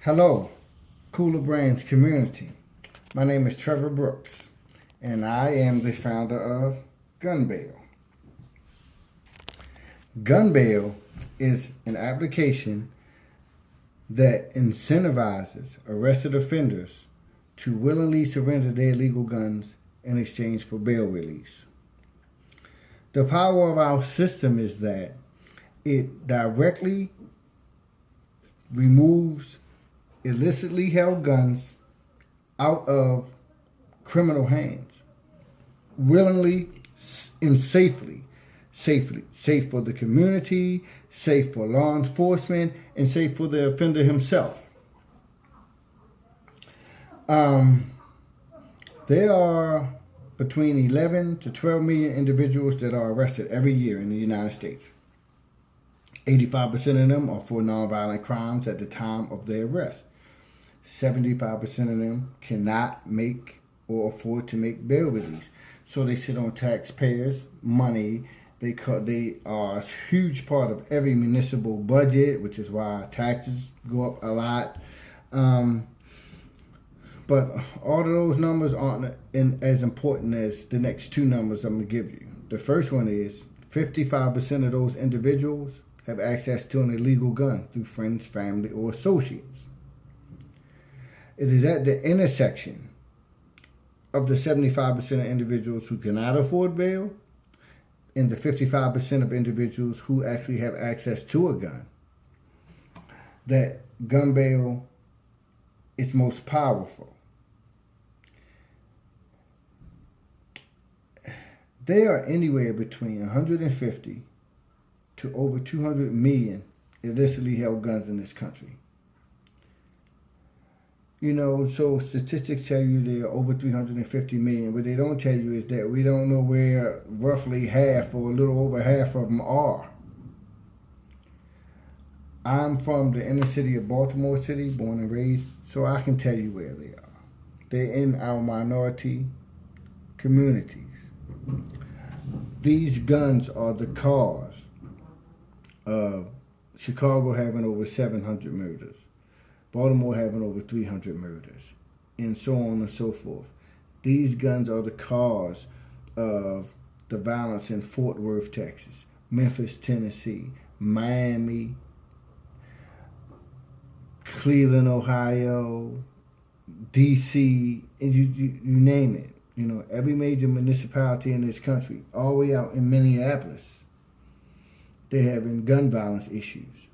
Hello, Cooler Brands community. My name is Trevor Brooks, and I am the founder of GunBail. GunBail is an application that incentivizes arrested offenders to willingly surrender their illegal guns in exchange for bail release. The power of our system is that it directly removes illicitly held guns out of criminal hands, willingly and safely. Safe for the community, safe for law enforcement, and safe for the offender himself. There are between 11 to 12 million individuals that are arrested every year in the United States. 85% of them are for nonviolent crimes at the time of their arrest. 75% of them cannot make or afford to make bail release. So they sit on taxpayers' money. They are a huge part of every municipal budget, which is why taxes go up a lot. But all of those numbers aren't as important as the next two numbers I'm going to give you. The first one is 55% of those individuals have access to an illegal gun through friends, family, or associates. It is at the intersection of the 75% of individuals who cannot afford bail and the 55% of individuals who actually have access to a gun that gun bail is most powerful. There are anywhere between 150 to over 200 million illicitly held guns in this country. So statistics tell you there are over 350 million. What they don't tell you is that we don't know where roughly half or a little over half of them are. I'm from the inner city of Baltimore City, born and raised, so I can tell you where they are. They're in our minority communities. These guns are the cause of Chicago having over 700 murders, Baltimore having over 300 murders, and so on and so forth. These guns are the cause of the violence in Fort Worth, Texas, Memphis, Tennessee, Miami, Cleveland, Ohio, D.C., and you name it. Every major municipality in this country, all the way out in Minneapolis, they're having gun violence issues.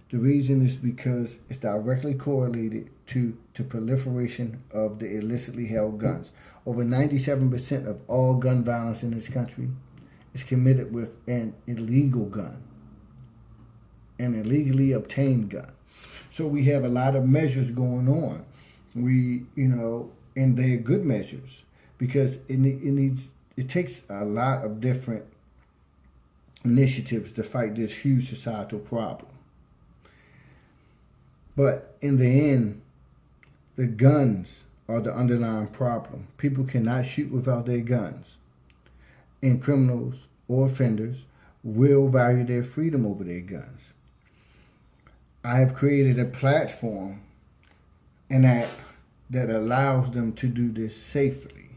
The reason is because it's directly correlated to the proliferation of the illicitly held guns. Over 97% of all gun violence in this country is committed with an illegal gun, an illegally obtained gun. So we have a lot of measures going on. And they're good measures because it takes a lot of different initiatives to fight this huge societal problem. But in the end, the guns are the underlying problem. People cannot shoot without their guns. And criminals or offenders will value their freedom over their guns. I have created a platform, an app, that allows them to do this safely.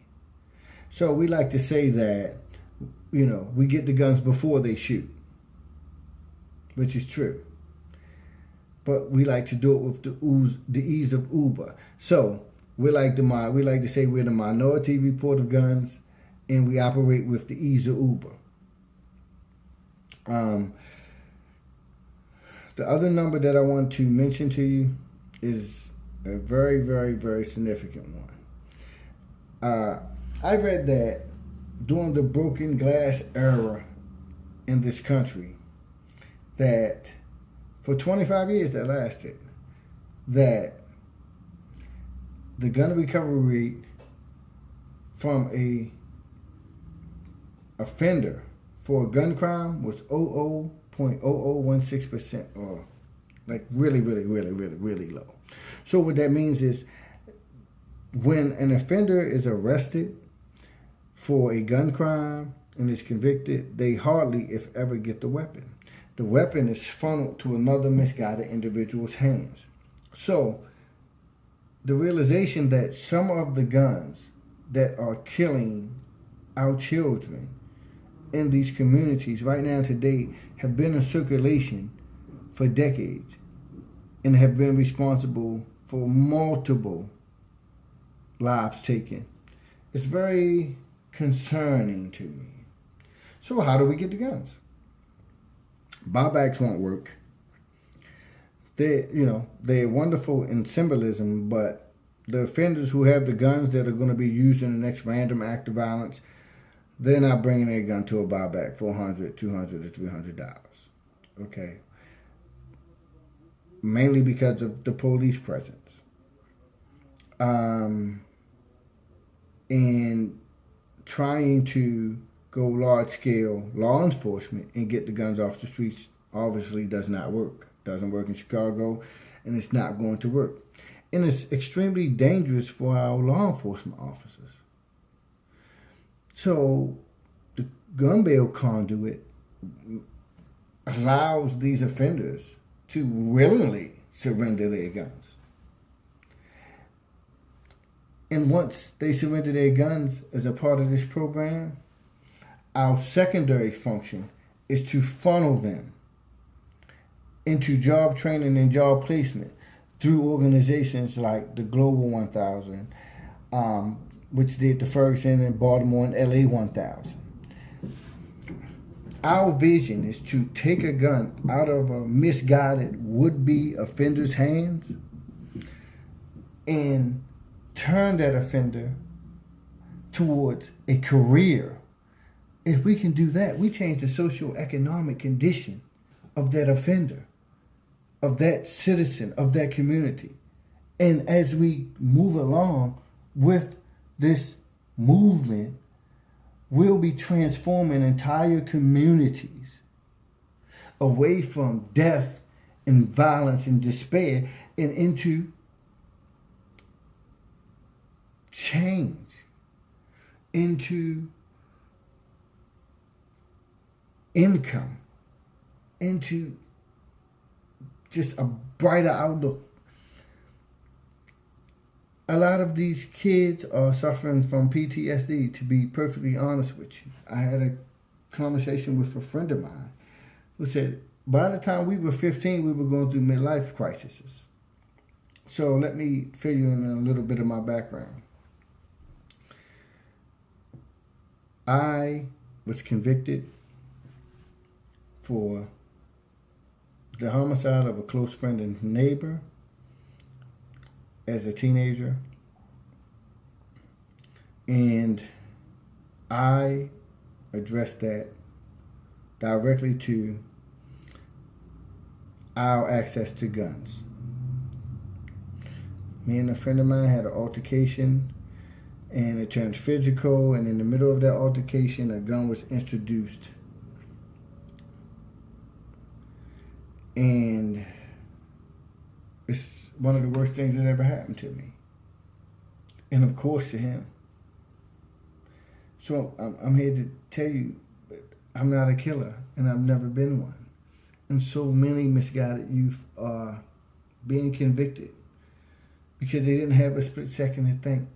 So we like to say that, we get the guns before they shoot, which is true. But we like to do it with the ease of Uber. So we like to say we're the minority report of guns, and we operate with the ease of Uber. The other number that I want to mention to you is a very, very, very significant one. I read that during the broken glass era in this country, that for 25 years that lasted, that the gun recovery rate from a offender for a gun crime was 0.0016%, or like really, really, really, really, really low. So what that means is when an offender is arrested for a gun crime and is convicted, they hardly, if ever, get the weapon. The weapon is funneled to another misguided individual's hands. So the realization that some of the guns that are killing our children in these communities right now today have been in circulation for decades and have been responsible for multiple lives taken. It's very concerning to me. So how do we get the guns? Buybacks won't work. They're wonderful in symbolism, but the offenders who have the guns that are going to be used in the next random act of violence, they're not bringing their gun to a buyback for $100, $200, or $300. Okay. Mainly because of the police presence. And trying to go large scale law enforcement and get the guns off the streets obviously does not work. Doesn't work in Chicago, and it's not going to work. And it's extremely dangerous for our law enforcement officers. So the GunBail conduit allows these offenders to willingly surrender their guns. And once they surrender their guns as a part of this program, our secondary function is to funnel them into job training and job placement through organizations like the Global 1000, which did the Ferguson and Baltimore and LA 1000. Our vision is to take a gun out of a misguided would-be offender's hands and turn that offender towards a career. If we can do that, we change the socioeconomic condition of that offender, of that citizen, of that community. And as we move along with this movement, we'll be transforming entire communities away from death and violence and despair and into change, into income, into just a brighter outlook. A lot of these kids are suffering from PTSD, to be perfectly honest with you. I had a conversation with a friend of mine who said by the time we were 15, we were going through midlife crises. So let me fill you in a little bit of my background. I was convicted for the homicide of a close friend and neighbor as a teenager, and I addressed that directly to our access to guns. Me and a friend of mine had an altercation, and it turned physical, and in the middle of that altercation, a gun was introduced. And it's one of the worst things that ever happened to me. And of course to him. So I'm here to tell you, I'm not a killer, and I've never been one. And so many misguided youth are being convicted because they didn't have a split second to think.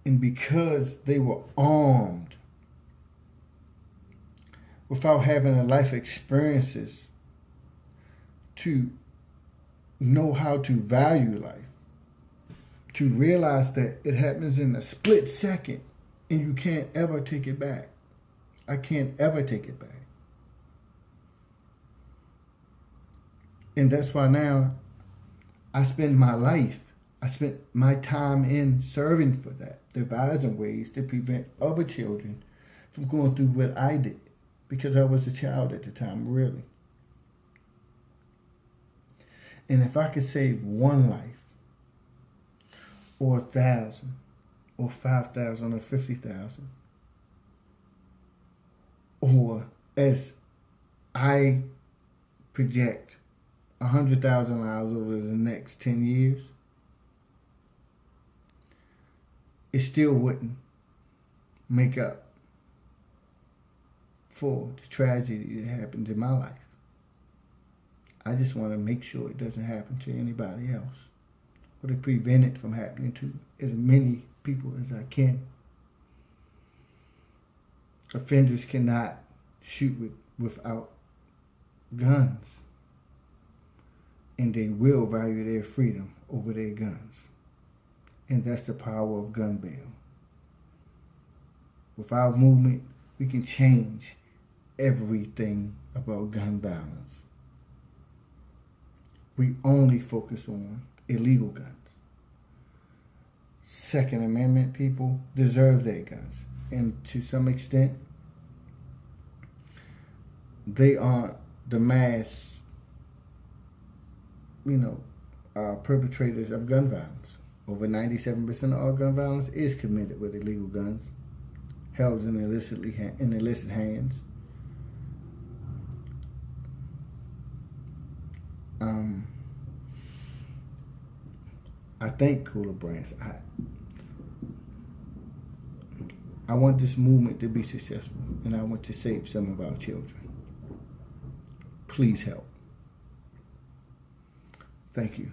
And because they were armed without having a life experiences to know how to value life, to realize that it happens in a split second and you can't ever take it back. I can't ever take it back. And that's why now I spend my time in serving for that, devising ways to prevent other children from going through what I did, because I was a child at the time, really. And if I could save one life, or 1,000, or 5,000, or 50,000, or as I project 100,000 lives over the next 10 years, it still wouldn't make up for the tragedy that happened in my life. I just want to make sure it doesn't happen to anybody else, or to prevent it from happening to as many people as I can. Offenders cannot shoot without guns, and they will value their freedom over their guns. And that's the power of GunBail. With our movement, we can change everything about gun violence. We only focus on illegal guns. Second Amendment people deserve their guns. And to some extent, they aren't the mass, perpetrators of gun violence. Over 97% of all gun violence is committed with illegal guns, held in illicit hands. I thank Cooler Brands. I want this movement to be successful, and I want to save some of our children. Please help. Thank you.